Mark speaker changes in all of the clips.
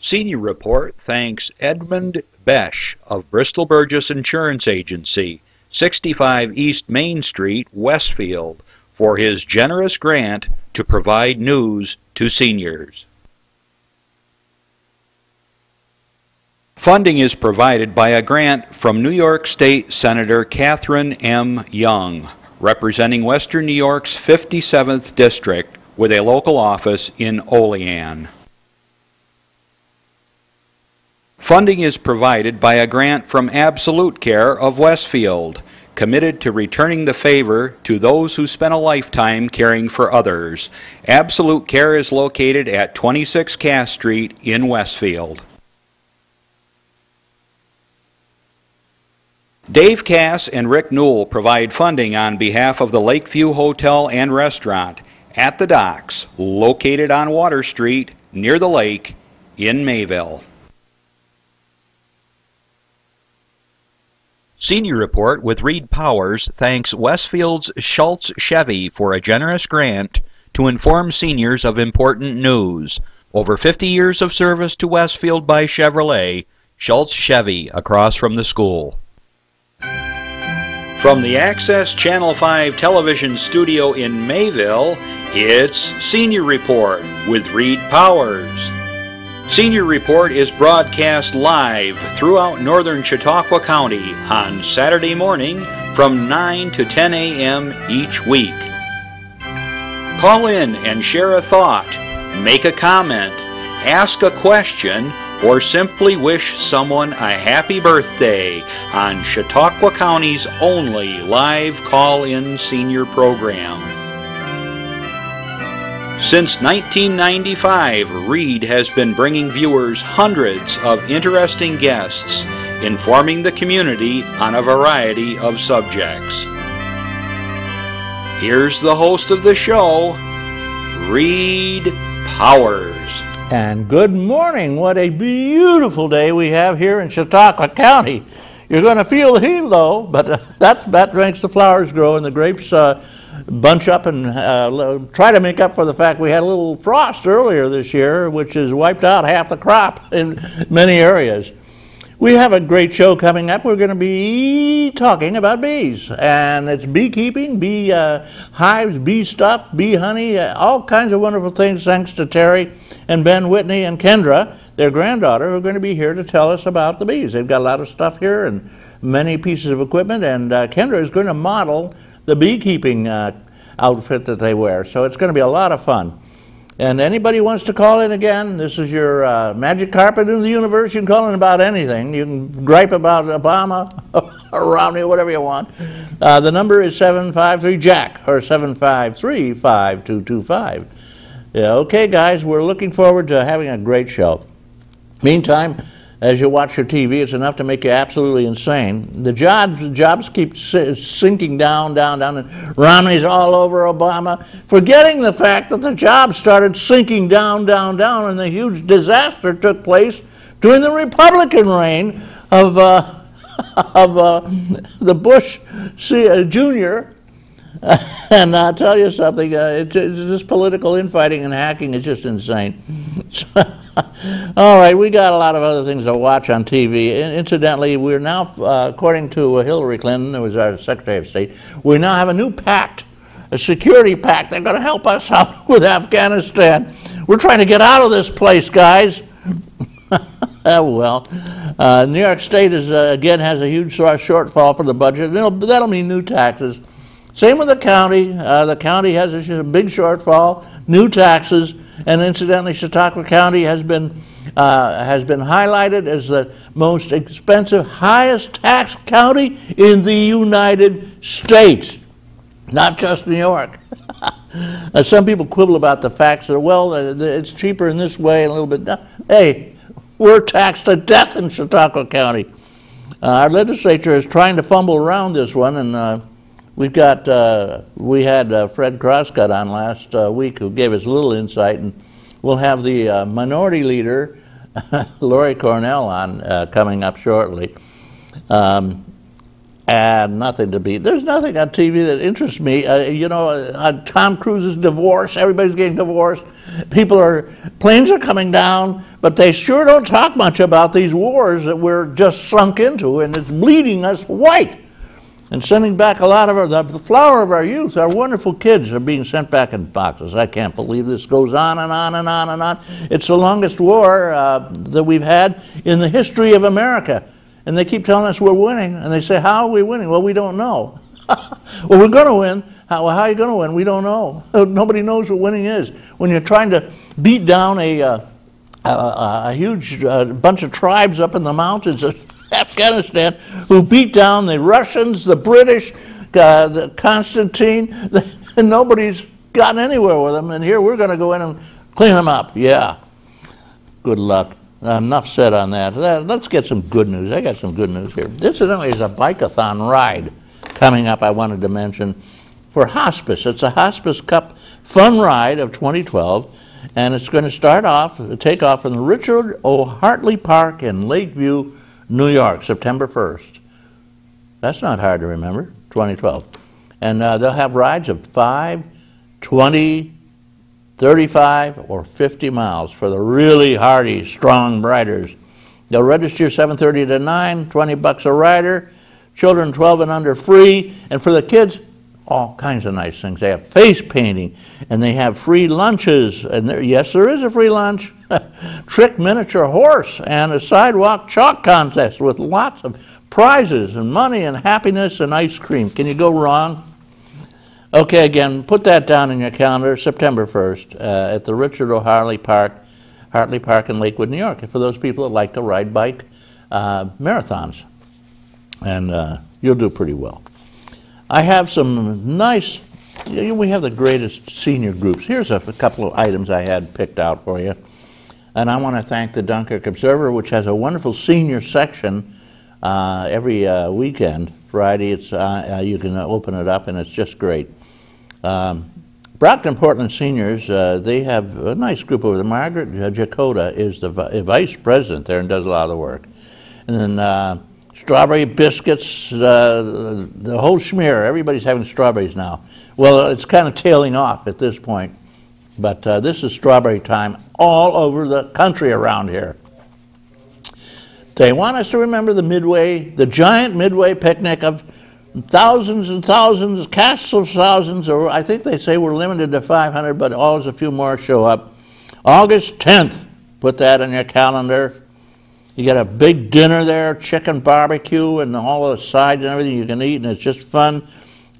Speaker 1: Senior Report thanks Edmund Besch of Bristol Burgess Insurance Agency, 65 East Main Street, Westfield, for his generous grant to provide news to seniors. Funding is provided by a grant from New York State Senator Catherine M. Young, representing Western New York's 57th District with a local office in Olean. Funding is provided by a grant from Absolute Care of Westfield, committed to returning the favor to those who spent a lifetime caring for others. Absolute Care is located at 26 Cass Street in Westfield. Dave Cass and Rick Newell provide funding on behalf of the Lakeview Hotel and Restaurant at the Docks, located on Water Street near the lake in Mayville. Senior Report with Reed Powers thanks Westfield's Schultz Chevy for a generous grant to inform seniors of important news. Over 50 years of service to Westfield by Chevrolet, Schultz Chevy across from the school. From the Access Channel 5 television studio in Mayville, it's Senior Report with Reed Powers. Senior Report is broadcast live throughout northern Chautauqua County on Saturday morning from 9 to 10 a.m. each week. Call in and share a thought, make a comment, ask a question, or simply wish someone a happy birthday on Chautauqua County's only live call-in senior program. Since 1995, Reed has been bringing viewers hundreds of interesting guests, informing the community on a variety of subjects. Here's the host of the show, Reed Powers.
Speaker 2: And good morning. What a beautiful day we have here in Chautauqua County. You're going to feel the heat though, but that makes the flowers grow and the grapes bunch up and try to make up for the fact we had a little frost earlier this year, which has wiped out half the crop in many areas. We have a great show coming up. We're going to be talking about bees, and it's beekeeping, bee hives, bee stuff, bee honey, all kinds of wonderful things thanks to Terry and Ben Whitney and Kendra, their granddaughter, who are going to be here to tell us about the bees. They've got a lot of stuff here and many pieces of equipment, and Kendra is going to model the beekeeping outfit that they wear. So it's going to be a lot of fun. And anybody wants to call in again, this is your magic carpet in the universe. You can call in about anything. You can gripe about Obama or Romney, whatever you want. The number is 753-JACK or 753-5225. Yeah, okay, guys, we're looking forward to having a great show. Meantime, as you watch your TV, it's enough to make you absolutely insane. The jobs keep sinking down, and Romney's all over Obama, forgetting the fact that the jobs started sinking down, and the huge disaster took place during the Republican reign of the Bush Jr. And I'll tell you something, it's this political infighting and hacking is just insane. All right, we got a lot of other things to watch on TV. Incidentally, we're now, according to Hillary Clinton, who was our Secretary of State, we now have a new pact, a security pact. They're going to help us out with Afghanistan. We're trying to get out of this place, guys. Oh, well. New York State is again has a huge shortfall for the budget. That'll mean new taxes. Same with the county. The county has a big shortfall, new taxes, and incidentally, Chautauqua County has been highlighted as the most expensive, highest tax county in the United States, not just New York. Some people quibble about the facts that, well, it's cheaper in this way and a little bit. Hey, we're taxed to death in Chautauqua County. Our legislature is trying to fumble around this one, and we had Fred Crosscut on last week, who gave us a little insight, and we'll have the minority leader, Lori Cornell, on coming up shortly. and nothing to beat. There's nothing on TV that interests me. Tom Cruise's divorce, everybody's getting divorced. Planes are coming down, but they sure don't talk much about these wars that we're just sunk into, and it's bleeding us white. And sending back a lot of the flower of our youth, our wonderful kids are being sent back in boxes. I can't believe this goes on and on and on and on. It's the longest war that we've had in the history of America. And they keep telling us we're winning, and they say, how are we winning? Well, we don't know. Well, we're going to win. How are you going to win? We don't know. Nobody knows what winning is. When you're trying to beat down a huge bunch of tribes up in the mountains of Afghanistan who beat down the Russians, the British, the Constantine, and nobody's gotten anywhere with them, and here we're going to go in and clean them up. Yeah. Good luck. Enough said on that. Let's get some good news. I got some good news here. This is a bike-a-thon ride coming up I wanted to mention for hospice. It's a Hospice Cup Fun Ride of 2012, and it's going to take off from the Richard O. Hartley Park in Lakeview, New York, September 1st. That's not hard to remember, 2012. And they'll have rides of 5, 20, 35 or 50 miles for the really hardy, strong riders. They'll register 7:30 to 9, $20 a rider. Children 12 and under free. And for the kids, all kinds of nice things. They have face painting, and they have free lunches. And yes, there is a free lunch. Trick miniature horse and a sidewalk chalk contest with lots of prizes and money and happiness and ice cream. Can you go wrong? Okay, again, put that down in your calendar, September 1st, at the Richard O. Hartley Park in Lakewood, New York, for those people that like to ride bike marathons. And you'll do pretty well. I have some nice, we have the greatest senior groups. Here's a couple of items I had picked out for you. And I want to thank the Dunkirk Observer, which has a wonderful senior section every weekend. Friday, you can open it up, and it's just great. Brockton Portland Seniors, they have a nice group over there. Margaret Jacoda is the vice president there and does a lot of the work. And then strawberry biscuits, the whole schmear. Everybody's having strawberries now. Well, it's kind of tailing off at this point, but this is strawberry time all over the country around here. They want us to remember the giant Midway picnic of thousands and thousands, casts of thousands, or I think they say we're limited to 500, but always a few more show up. August 10th, put that on your calendar. You get a big dinner there, chicken barbecue, and all the sides and everything you can eat, and it's just fun.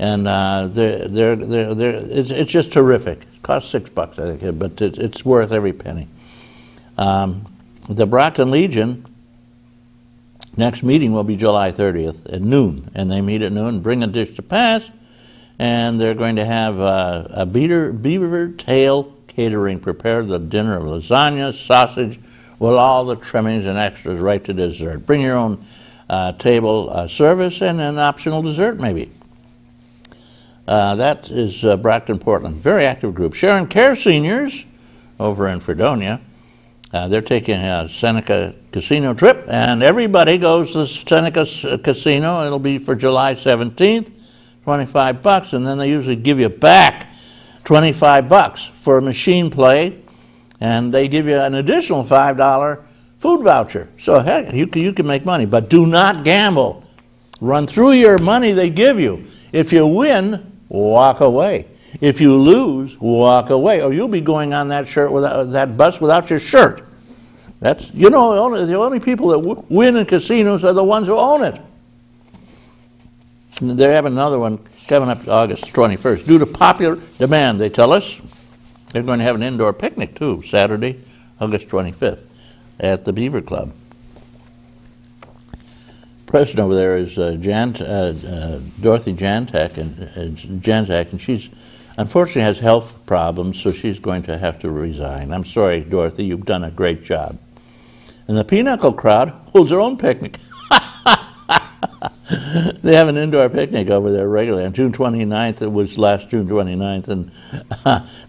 Speaker 2: And it's just terrific. It costs $6, I think, but it's worth every penny. The Brockton Legion, next meeting will be July 30th at noon, and they meet at noon, bring a dish to pass, and they're going to have a beaver tail catering, prepare the dinner of lasagna, sausage, with all the trimmings and extras right to dessert. Bring your own table service and an optional dessert maybe. That is Brockton, Portland. Very active group. Sharon Care Seniors over in Fredonia. They're taking a Seneca Casino trip, and everybody goes to Seneca Casino. It'll be for July 17th, $25, and then they usually give you back $25 for machine play, and they give you an additional $5 food voucher. So heck, you can make money, but do not gamble. Run through your money they give you. If you win, walk away. If you lose, walk away, or you'll be going on that bus without your shirt. That's, the only people that win in casinos are the ones who own it. And they have another one coming up August 21st. Due to popular demand, they tell us, they're going to have an indoor picnic too, Saturday, August 25th, at the Beaver Club. President over there is Dorothy Jantak, and she's unfortunately has health problems, so she's going to have to resign. I'm sorry, Dorothy, you've done a great job. And the Pinochle crowd holds their own picnic. They have an indoor picnic over there regularly. On June 29th, it was last June 29th, and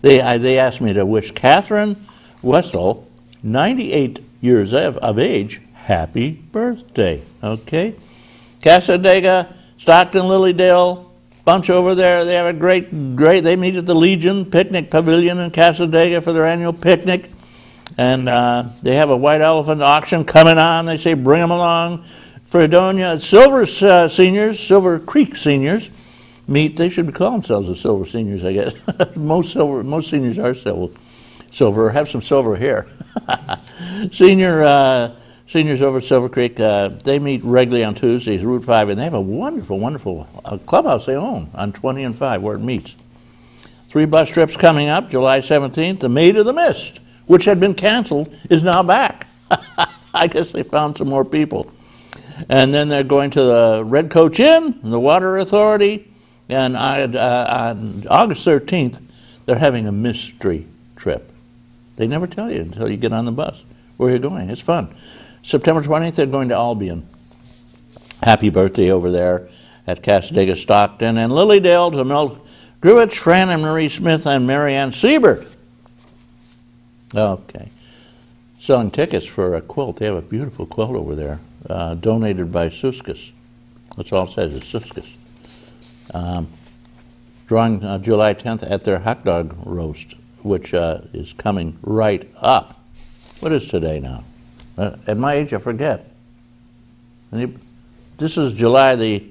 Speaker 2: they asked me to wish Catherine Westall, 98 years of age, happy birthday, okay? Cassadaga Stockton, Lilydale, bunch over there. They have a great, they meet at the Legion Picnic Pavilion in Cassadaga for their annual picnic. And they have a white elephant auction coming on. They say bring them along. Fredonia, Silver Creek seniors meet. They should call themselves the Silver Seniors, I guess. most seniors are silver, or have some silver hair. Seniors over at Silver Creek, they meet regularly on Tuesdays, Route 5, and they have a wonderful, wonderful clubhouse they own on 20 and 5 where it meets. 3 bus trips coming up, July 17th. The Maid of the Mist, which had been canceled, is now back. I guess they found some more people. And then they're going to the Red Coach Inn, the Water Authority, and on August 13th, they're having a mystery trip. They never tell you until you get on the bus where you're going. It's fun. September 20th, they're going to Albion. Happy birthday over there at Cassadaga, Stockton, and Lilydale to Mel Gruich, Fran and Marie Smith, and Marianne Siebert. Okay. Selling tickets for a quilt. They have a beautiful quilt over there, donated by Suskus. That's all it says, is Suskus. Drawing July 10th at their hot dog roast, which is coming right up. What is today now? At my age, I forget. This is July the...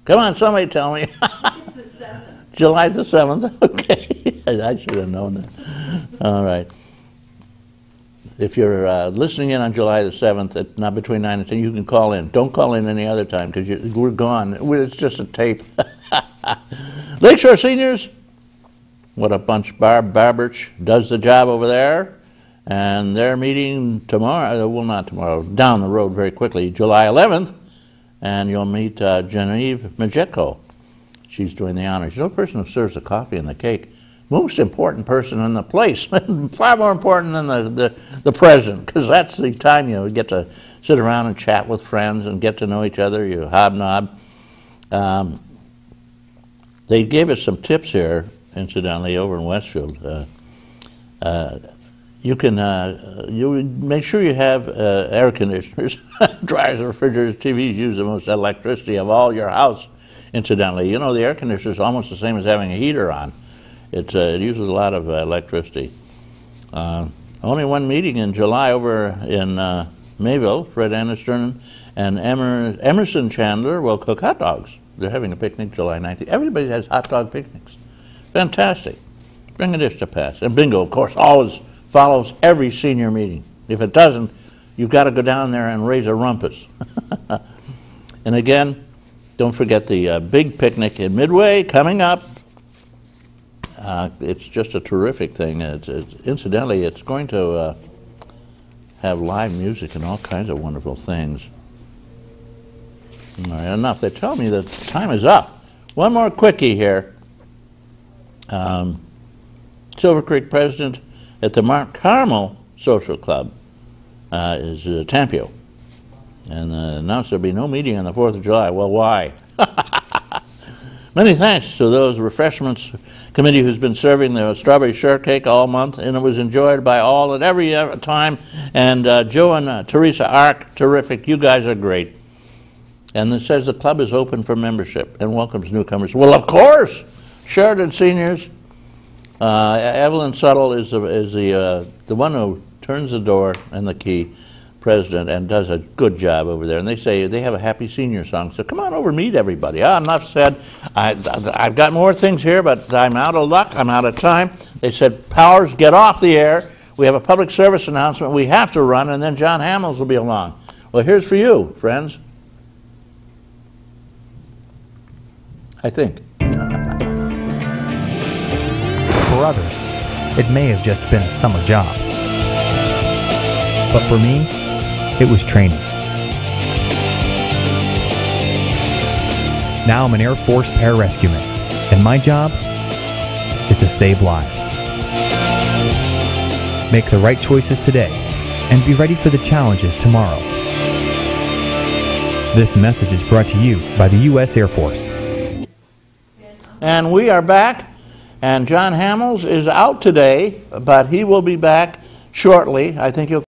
Speaker 2: Come on, somebody tell me.
Speaker 3: It's the 7th.
Speaker 2: July the 7th? Okay. I should have known that. All right. If you're listening in on July the 7th, not between 9 and 10, you can call in. Don't call in any other time because we're gone. It's just a tape. Lakeshore Seniors, what a bunch. Barb Barberch does the job over there. And they're meeting tomorrow, well, not tomorrow, down the road very quickly, July 11th. And you'll meet Genevieve Majeko. She's doing the honors. You know, the person who serves the coffee and the cake, most important person in the place, far more important than the president, because that's the time you get to sit around and chat with friends and get to know each other, you hobnob. They gave us some tips here, incidentally, over in Westfield. You can you make sure you have air conditioners, dryers, refrigerators, TVs use the most electricity of all your house, incidentally. You know, the air conditioner is almost the same as having a heater on. It uses a lot of electricity. Only one meeting in July over in Mayville. Fred Aniston and Emerson Chandler will cook hot dogs. They're having a picnic July 19th. Everybody has hot dog picnics. Fantastic. Bring a dish to pass. And bingo, of course, always follows every senior meeting. If it doesn't, you've got to go down there and raise a rumpus. And again, don't forget the big picnic in Midway coming up. It's just a terrific thing. Incidentally, it's going to have live music and all kinds of wonderful things. All right, enough. They tell me that time is up. One more quickie here. Silver Creek president at the Mount Carmel Social Club is Tampio. And announced there'll be no meeting on the 4th of July. Well, why? Many thanks to those refreshments committee who's been serving the strawberry shortcake all month, and it was enjoyed by all at every time. And Joe and Teresa Ark, terrific. You guys are great. And it says the club is open for membership and welcomes newcomers. Well, of course, Sheridan seniors. Evelyn Suttle is the one who turns the door and the key, president, and does a good job over there. And they say they have a happy senior song, so come on over, meet everybody. Enough said. I've got more things here, but I'm out of luck. I'm out of time. They said, Powers, get off the air. We have a public service announcement we have to run, and then John Hamels will be along. Well, here's for you, friends. I think.
Speaker 4: For others, it may have just been a summer job. But for me, it was training. Now I'm an Air Force pararescueman, and my job is to save lives. Make the right choices today, and be ready for the challenges tomorrow. This message is brought to you by the U.S. Air Force.
Speaker 2: And we are back. And John Hamels is out today, but he will be back shortly. I think he'll